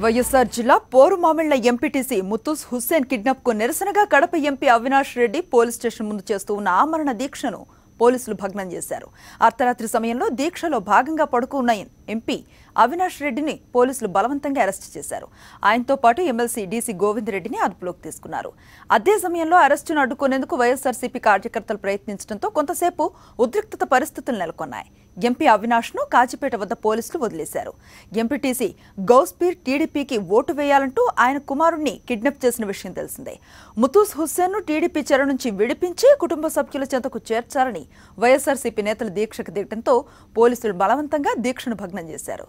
వైఎస్ఆర్ జిల్లా Porumamilla MPTC Muthu's Hussain kidnap కు నిరసనగా Kadapa MP Avinash Reddy police station ముందు చేస్తూ ఉన్న ఆమరణ దీక్షను పోలీసులు భగ్నం చేశారు. అర్ధరాత్రి సమయంలో దీక్షలో భాగంగా పడుకున్న ఎంపీ అవినాష్ రెడ్డిని పోలీసులు బలవంతంగా అరెస్ట్ చేశారు. ఆయనతో పాటు ఎమ్మెల్సీ డీసీ గోవింద్ రెడ్డిని అదుపులోకి తీసుకున్నారు. అదే సమయంలో అరెస్టును అడ్డుకునేందుకు వైఎస్ఆర్సీపీ కార్యకర్తలు ప్రయత్నించడంతో కొంతసేపు ఉద్రిక్తత పరిస్థితులు నెలకొన్నాయి. ఎంపీ అవినాష్ ను కాచిపేట వద్ద పోలీసులు వదిలేశారు. ఎంపీటీసీ గౌస్పీర్ టీడీపీకి ఓటు వేయాలంటూ ఆయన కుమారుణ్ణి కిడ్నాప్ చేసిన విషయం తెలిసిందే. ముత్తూస్ హుస్సేన్ ను టీడీపీ చెర నుంచి విడిపించి కుటుంబ సభ్యుల చెంతకు చేర్చాలని వైఎస్ఆర్సీపీ నేతలు దీక్షకు దిగడంతో పోలీసులు బలవంతంగా దీక్షను భగ్నం చేశారు.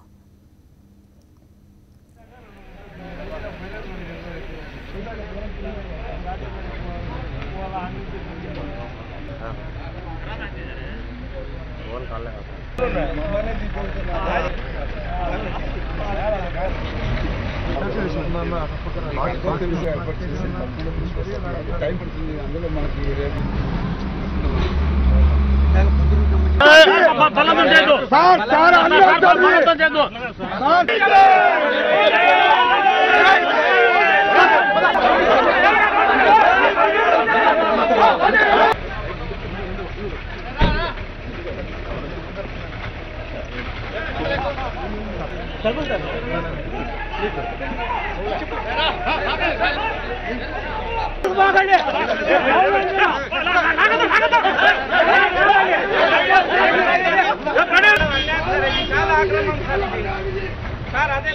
సార్ అదే